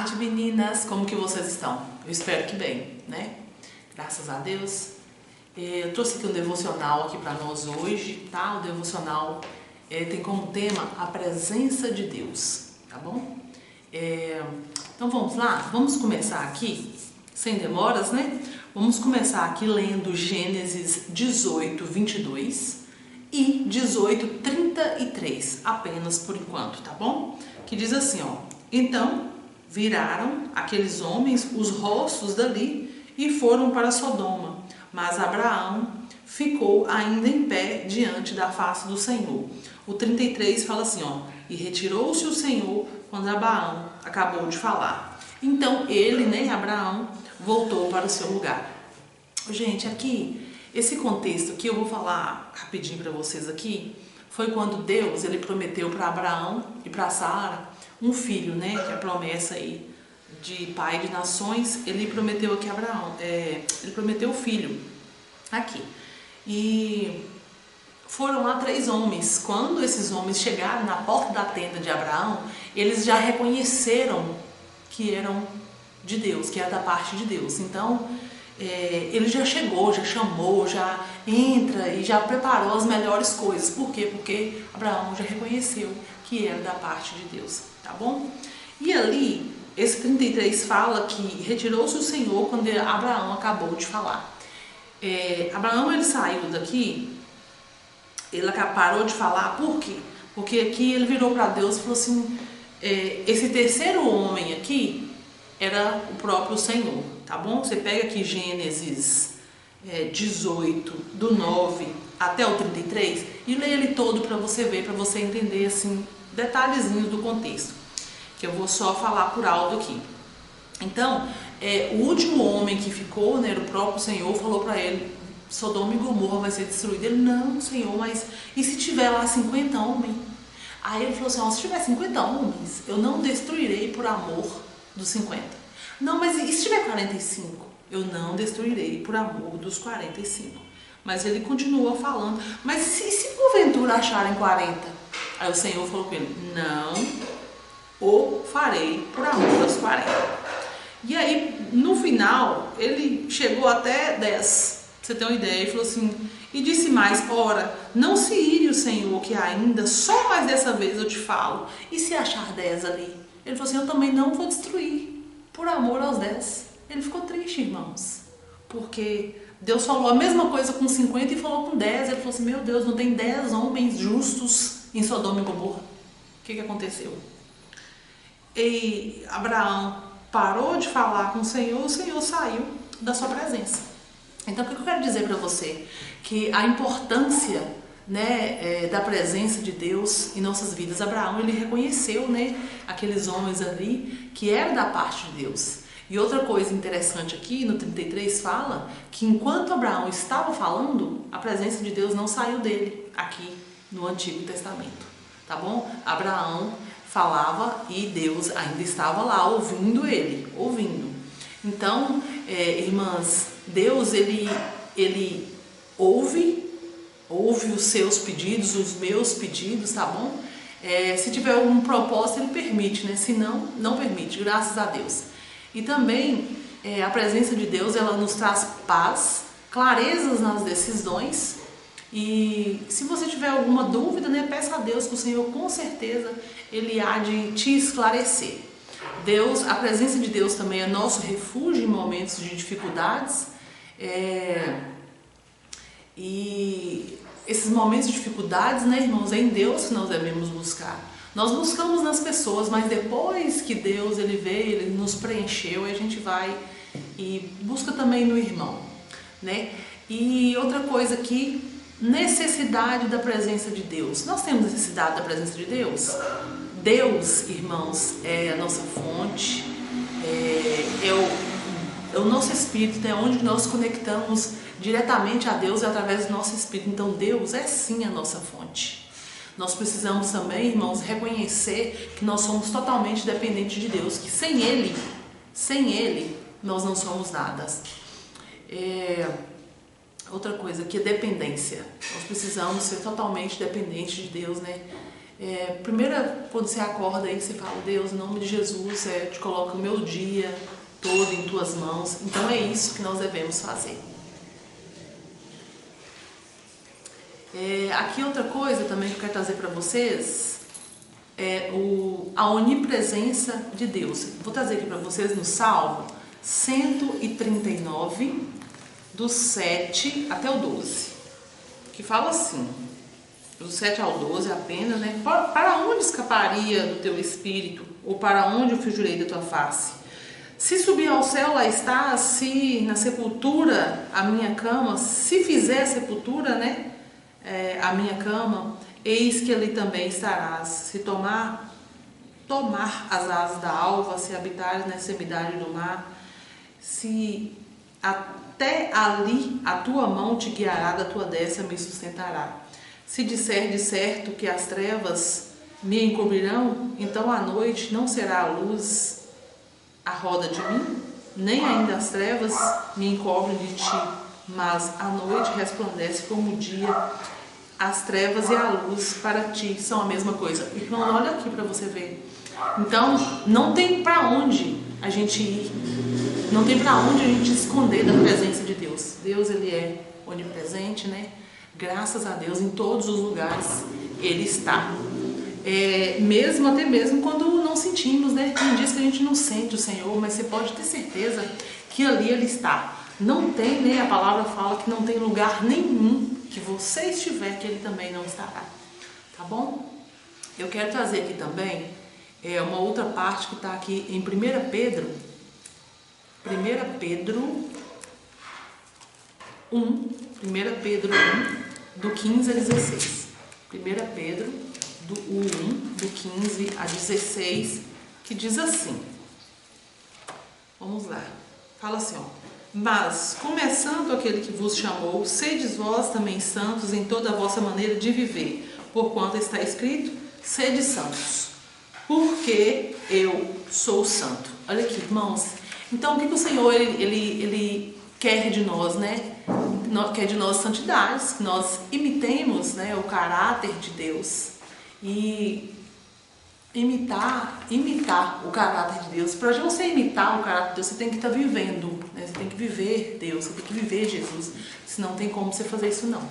tarde, meninas! Como que vocês estão? Eu espero que bem, né? Graças a Deus. Eu trouxe aqui um devocional aqui para nós hoje, tá? O devocional tem como tema a presença de Deus, tá bom? Então vamos lá? Vamos começar aqui, sem demoras, né? Vamos começar aqui lendo Gênesis 18, 22 e 18, 33, apenas por enquanto, tá bom? Que diz assim, ó: então viraram aqueles homens os rostos dali e foram para Sodoma, mas Abraão ficou ainda em pé diante da face do Senhor. O 33 fala assim, ó: e retirou-se o Senhor quando Abraão acabou de falar. Então ele, né, Abraão, voltou para o seu lugar. Gente, aqui, esse contexto aqui eu vou falar rapidinho para vocês aqui. Foi quando Deus, ele prometeu para Abraão e para Sara um filho, né, que é a promessa aí de pai de nações. Ele prometeu aqui a Abraão, ele prometeu o filho aqui. E foram lá 3 homens. Quando esses homens chegaram na porta da tenda de Abraão, eles já reconheceram que eram de Deus, que era da parte de Deus. Então, ele já chegou, já chamou, já entra e já preparou as melhores coisas. Por quê? Porque Abraão já reconheceu que era da parte de Deus, tá bom? E ali, esse 33 fala que retirou-se o Senhor quando Abraão acabou de falar. Abraão, ele saiu daqui, ele parou de falar, por quê? Porque aqui ele virou para Deus e falou assim, esse terceiro homem aqui era o próprio Senhor, tá bom? Você pega aqui Gênesis 18, do 9 até o 33, e lê ele todo para você ver, para você entender assim, detalhezinhos do contexto, que eu vou só falar por alto aqui. Então, o último homem que ficou, né, o próprio Senhor, falou para ele, Sodoma e Gomorra vai ser destruída. Ele, não, Senhor, mas e se tiver lá 50 homens? Aí ele falou assim, ó, se tiver 50 homens, eu não destruirei por amor dos 50. Não, mas e se tiver 45? Eu não destruirei por amor dos 45. Mas ele continua falando, mas se porventura acharem 40? Aí o Senhor falou com ele, não o farei por amor dos 40. E aí, no final, ele chegou até 10, pra você ter uma ideia, e falou assim, e disse mais, ora, não se ire o Senhor, que ainda, só mais dessa vez eu te falo, e se achar 10 ali? Ele falou assim, eu também não vou destruir, por amor aos 10. Ele ficou triste, irmãos, porque Deus falou a mesma coisa com 50 e falou com 10, ele falou assim, meu Deus, não tem 10 homens justos em Sodoma e Gomorra? O que aconteceu? E Abraão parou de falar com o Senhor saiu da sua presença. Então, o que eu quero dizer para você? Que a importância, né, da presença de Deus em nossas vidas. Abraão, ele reconheceu, né, aqueles homens ali que eram da parte de Deus. E outra coisa interessante aqui, no 33 fala que enquanto Abraão estava falando, a presença de Deus não saiu dele, aqui no Antigo Testamento, tá bom? Abraão falava e Deus ainda estava lá, ouvindo ele, ouvindo. Então, irmãs, Deus, ele ouve os seus pedidos, os meus pedidos, tá bom? Se tiver algum propósito, ele permite, né? Se não, não permite, graças a Deus. E também, a presença de Deus, ela nos traz paz, clarezas nas decisões. E se você tiver alguma dúvida, né, peça a Deus, que o Senhor com certeza ele há de te esclarecer. Deus, a presença de Deus também é nosso refúgio em momentos de dificuldades. E esses momentos de dificuldades, né, irmãos, é em Deus que nós devemos buscar. Nós buscamos nas pessoas, mas depois que Deus ele veio, ele nos preencheu, a gente vai e busca também no irmão, né? E outra coisa aqui, necessidade da presença de Deus. Nós temos necessidade da presença de Deus? Deus, irmãos, é a nossa fonte, é o nosso espírito, né? Onde nós conectamos diretamente a Deus é através do nosso espírito. Então Deus é sim a nossa fonte. Nós precisamos também, irmãos, reconhecer que nós somos totalmente dependentes de Deus, que sem Ele, nós não somos nada. Outra coisa que é dependência. Nós precisamos ser totalmente dependentes de Deus, né? Primeiro, quando você acorda aí, você fala: Deus, em nome de Jesus, eu te coloco o meu dia todo em tuas mãos. Então é isso que nós devemos fazer. Aqui outra coisa também que eu quero trazer para vocês é a onipresença de Deus. Vou trazer aqui para vocês no Salmo 139, do 7 até o 12, que fala assim, do 7 ao 12 apenas, né? Para onde escaparia do teu espírito? Ou para onde eu fugirei da tua face? Se subir ao céu, lá estás. Se na sepultura a minha cama, se fizer a sepultura, né? A minha cama, eis que ali também estarás. Se tomar as asas da alva, se habitares na extremidade do mar, se até ali a tua mão te guiará, da tua destra me sustentará. Se disser de certo que as trevas me encobrirão, então a noite não será a luz à roda de mim, nem ainda as trevas me encobrem de ti, mas a noite resplandece como o dia. As trevas e a luz para ti são a mesma coisa. Então olha aqui para você ver. Então não tem para onde a gente ir, não tem para onde a gente esconder da presença de Deus. Deus, ele é onipresente, né? Graças a Deus, em todos os lugares ele está. Até mesmo quando não sentimos, né? Tem dias que a gente não sente o Senhor, mas você pode ter certeza que ali ele está. Não tem, né? A palavra fala que não tem lugar nenhum que você estiver que ele também não estará. Tá bom? Eu quero trazer aqui também uma outra parte que está aqui em 1 Pedro 1, do 15 a 16. 1 Pedro, do 1, do 15 a 16, que diz assim. Vamos lá. Fala assim, ó. Mas, começando aquele que vos chamou, sedes vós também santos em toda a vossa maneira de viver, porquanto está escrito: sede santos, porque eu sou santo. Olha aqui, irmãos. Então, o que o Senhor ele quer de nós, né? Quer de nós santidades, que nós imitemos, né, o caráter de Deus e imitar o caráter de Deus. Para você imitar o caráter de Deus, você tem que estar vivendo, né? Você tem que viver Deus, você tem que viver Jesus, senão não tem como você fazer isso não.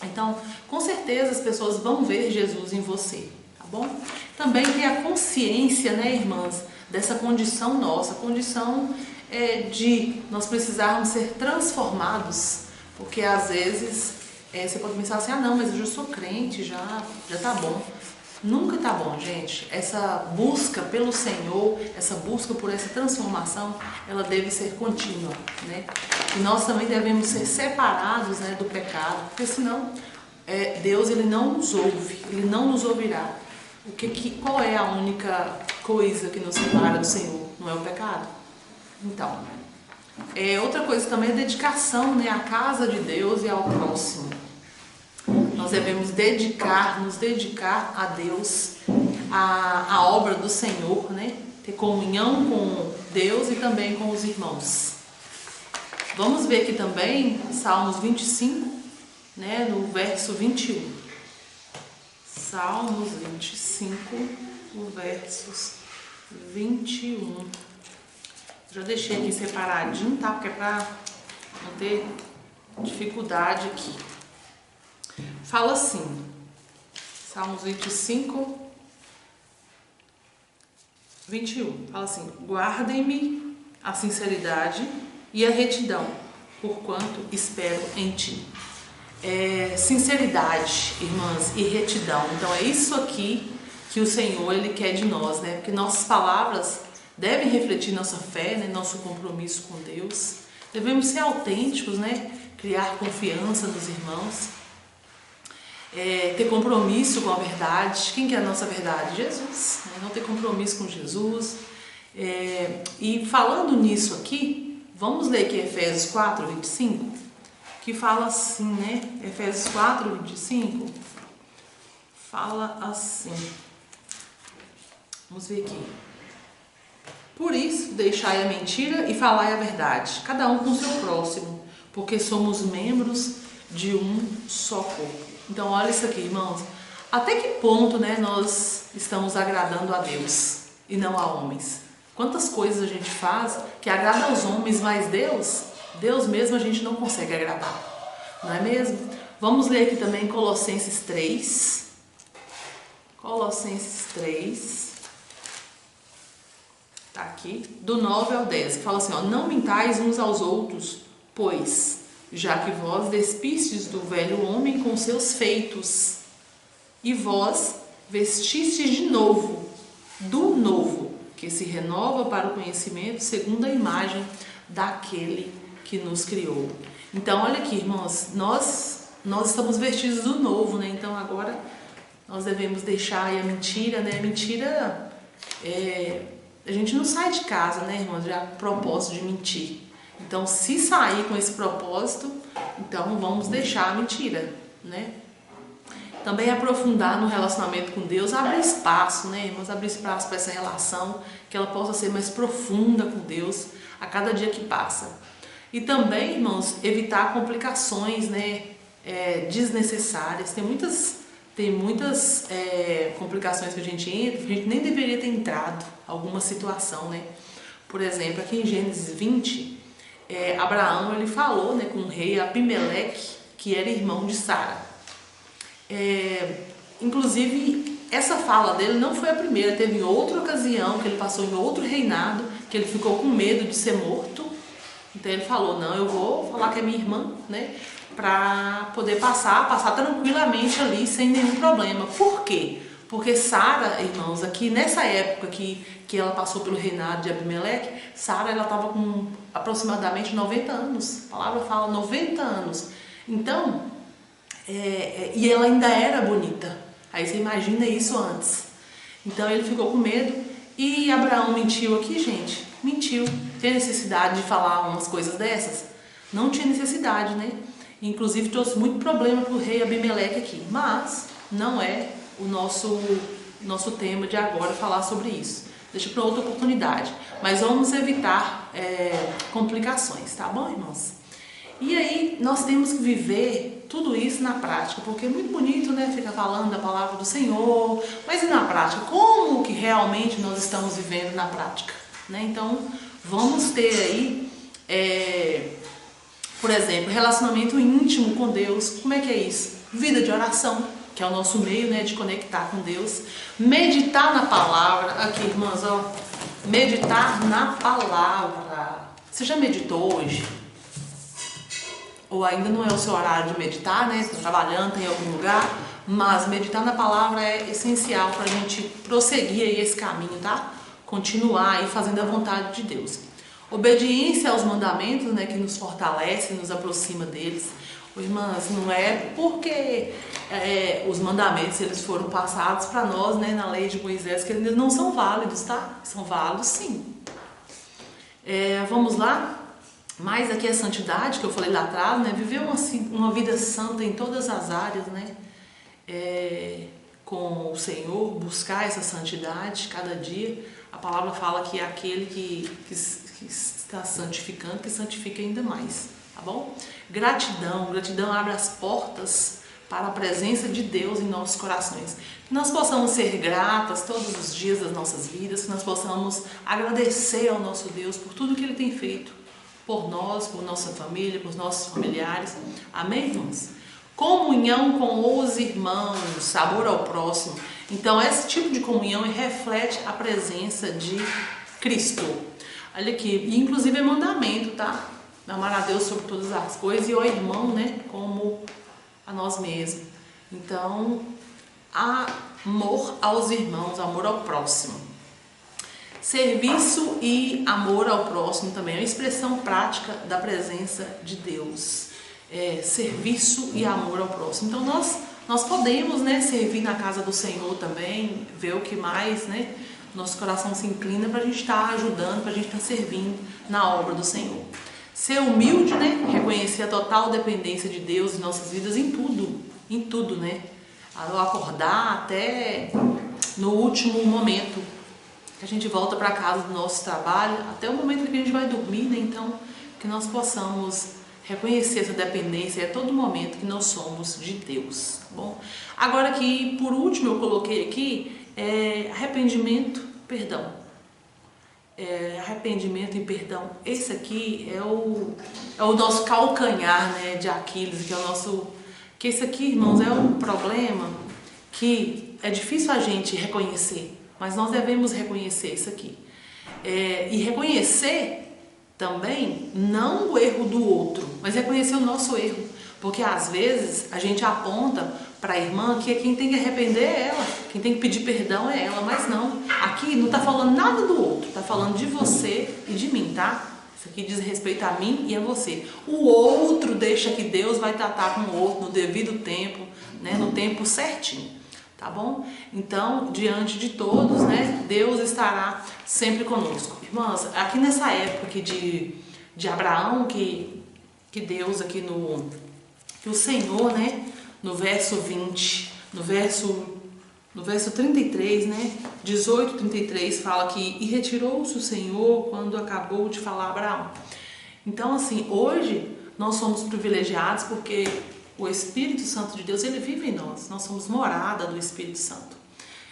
Então, com certeza as pessoas vão ver Jesus em você, tá bom? Também ter a consciência, né, irmãs, dessa condição nossa, condição de nós precisarmos ser transformados, porque às vezes você pode pensar assim: ah não, mas eu já sou crente, já tá bom. Nunca tá bom, gente. Essa busca pelo Senhor, essa busca por essa transformação, ela deve ser contínua, né? E nós também devemos ser separados, né, do pecado, porque senão Deus, ele não nos ouve, ele não nos ouvirá. Qual é a única coisa que nos separa do Senhor? Não é o pecado? Então, outra coisa também é a dedicação, né, à casa de Deus e ao próximo. Nós devemos nos dedicar a Deus, a obra do Senhor, né? Ter comunhão com Deus e também com os irmãos. Vamos ver aqui também Salmos 25, né, no verso 21. Salmos 25, no versos 21. Já deixei aqui separadinho, tá? Porque é para não ter dificuldade aqui. Fala assim, Salmos 25, 21. Fala assim: guardem-me a sinceridade e a retidão, porquanto espero em ti. Sinceridade, irmãs, e retidão. Então é isso aqui que o Senhor, ele quer de nós, né? Porque nossas palavras devem refletir nossa fé, né? Nosso compromisso com Deus. Devemos ser autênticos, né? Criar confiança nos irmãos. Ter compromisso com a verdade. Quem que é a nossa verdade? Jesus, né? Não ter compromisso com Jesus. E falando nisso aqui, vamos ler aqui Efésios 4, 25, que fala assim, né? Efésios 4, 25 fala assim. Vamos ver aqui. Por isso, deixai a mentira e falai a verdade, cada um com o seu próximo, porque somos membros de um só corpo. Então, olha isso aqui, irmãos. Até que ponto, né, nós estamos agradando a Deus e não a homens? Quantas coisas a gente faz que agrada aos homens, mas Deus mesmo a gente não consegue agradar, não é mesmo? Vamos ler aqui também Colossenses 3. Colossenses 3. Tá aqui, do 9 ao 10, que fala assim, ó: não mintais uns aos outros, pois, já que vós despistes do velho homem com seus feitos, e vós vestistes de novo, do novo, que se renova para o conhecimento segundo a imagem daquele que nos criou. Então, olha aqui, irmãos, nós estamos vestidos do novo, né? Então, agora nós devemos deixar aí a mentira, né? A mentira, a gente não sai de casa, né, irmãos, já com o propósito de mentir. Então, se sair com esse propósito, então vamos deixar a mentira, né? Também aprofundar no relacionamento com Deus, abrir espaço, né, irmãos? Abrir espaço para essa relação, que ela possa ser mais profunda com Deus a cada dia que passa. E também, irmãos, evitar complicações, né, desnecessárias. Tem muitas complicações que a gente entra, que a gente nem deveria ter entrado, alguma situação, né? Por exemplo, aqui em Gênesis 20, Abraão, ele falou, né, com o rei Abimeleque, que era irmão de Sara. Inclusive, essa fala dele não foi a primeira, teve outra ocasião que ele passou em outro reinado, que ele ficou com medo de ser morto. Então ele falou, não, eu vou falar que é minha irmã, né, para poder passar tranquilamente ali, sem nenhum problema. Por quê? Porque Sara, irmãos, aqui nessa época que ela passou pelo reinado de Abimeleque, Sara, ela estava com aproximadamente 90 anos. A palavra fala 90 anos. Então, e ela ainda era bonita. Aí você imagina isso antes. Então ele ficou com medo. E Abraão mentiu aqui, gente. Mentiu. Tem necessidade de falar umas coisas dessas? Não tinha necessidade, né? Inclusive trouxe muito problema para o rei Abimeleque aqui. Mas não é o nosso tema de agora falar sobre isso. Deixa para outra oportunidade. Mas vamos evitar complicações, tá bom, irmãos? E aí nós temos que viver tudo isso na prática, porque é muito bonito, né, ficar falando da palavra do Senhor, mas e na prática? Como que realmente nós estamos vivendo na prática, né? Então, vamos ter aí, por exemplo, relacionamento íntimo com Deus. Como é que é isso? Vida de oração, que é o nosso meio, né, de conectar com Deus. Meditar na palavra. Aqui, irmãs, ó, meditar na palavra. Você já meditou hoje? Ou ainda não é o seu horário de meditar, né? Está trabalhando, está em algum lugar, mas meditar na palavra é essencial para a gente prosseguir aí esse caminho, tá? Continuar aí fazendo a vontade de Deus. Obediência aos mandamentos, né? Que nos fortalece, nos aproxima deles. Irmãs, não é porque os mandamentos eles foram passados para nós, né? Na lei de Moisés, que eles não são válidos, tá? São válidos, sim. Vamos lá? Mas aqui a santidade, que eu falei lá atrás, né? Viver uma vida santa em todas as áreas, né? Com o Senhor, buscar essa santidade cada dia. A palavra fala que é aquele que está santificando, que santifica ainda mais, tá bom? Gratidão abre as portas para a presença de Deus em nossos corações. Que nós possamos ser gratas todos os dias das nossas vidas, que nós possamos agradecer ao nosso Deus por tudo que Ele tem feito por nós, por nossa família, por nossos familiares. Amém, irmãos? Comunhão com os irmãos, amor ao próximo. Então, esse tipo de comunhão reflete a presença de Cristo. Olha aqui, e inclusive é mandamento, tá? Amar a Deus sobre todas as coisas e ao irmão, né? Como a nós mesmos. Então, amor aos irmãos, amor ao próximo. Serviço e amor ao próximo também é uma expressão prática da presença de Deus. Serviço e amor ao próximo. Então nós podemos, né, servir na casa do Senhor também, ver o que mais, né, nosso coração se inclina para a gente estar ajudando, para a gente estar servindo na obra do Senhor. Ser humilde, né, reconhecer a total dependência de Deus em nossas vidas em tudo, né, ao acordar até no último momento. A gente volta para casa do nosso trabalho, até o momento que a gente vai dormir, né? Então, que nós possamos reconhecer essa dependência a todo momento que nós somos de Deus, tá bom? Agora aqui, por último, eu coloquei aqui arrependimento, perdão. Arrependimento e perdão. Esse aqui é o nosso calcanhar, né, de Aquiles, que é o nosso... Que esse aqui, irmãos, é um problema que é difícil a gente reconhecer, mas nós devemos reconhecer isso aqui. E reconhecer também, não o erro do outro, mas reconhecer o nosso erro. Porque às vezes a gente aponta para a irmã que quem tem que arrepender é ela, quem tem que pedir perdão é ela, mas não. Aqui não está falando nada do outro, está falando de você e de mim, tá? Isso aqui diz respeito a mim e a você. O outro deixa que Deus vai tratar com o outro no devido tempo, né? No tempo certinho, tá bom? Então, diante de todos, né? Deus estará sempre conosco. Irmãs, aqui nessa época aqui de Abraão, que Deus aqui que o Senhor, né? No verso 20, no verso 33, né? 18, 33, fala que e retirou-se o Senhor quando acabou de falar a Abraão. Então, assim, hoje nós somos privilegiados porque o Espírito Santo de Deus, ele vive em nós. Nós somos morada do Espírito Santo.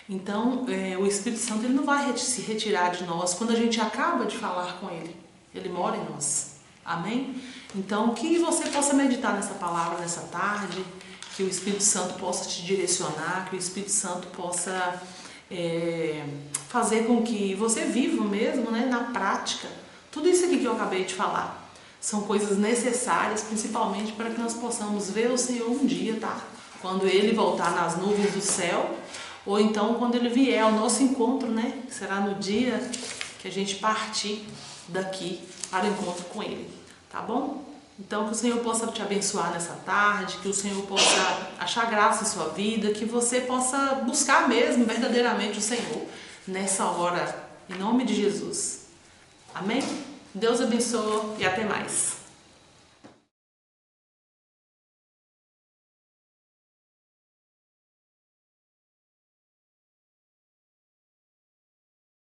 Então, o Espírito Santo, ele não vai se retirar de nós quando a gente acaba de falar com ele. Ele mora em nós. Amém? Então, que você possa meditar nessa palavra nessa tarde, que o Espírito Santo possa te direcionar, que o Espírito Santo possa fazer com que você viva mesmo, né, na prática. Tudo isso aqui que eu acabei de falar são coisas necessárias, principalmente para que nós possamos ver o Senhor um dia, tá? Quando Ele voltar nas nuvens do céu, ou então quando Ele vier ao nosso encontro, né? Que será no dia que a gente partir daqui para o encontro com Ele, tá bom? Então, que o Senhor possa te abençoar nessa tarde, que o Senhor possa achar graça em sua vida, que você possa buscar mesmo, verdadeiramente, o Senhor nessa hora, em nome de Jesus. Amém? Deus abençoe e até mais.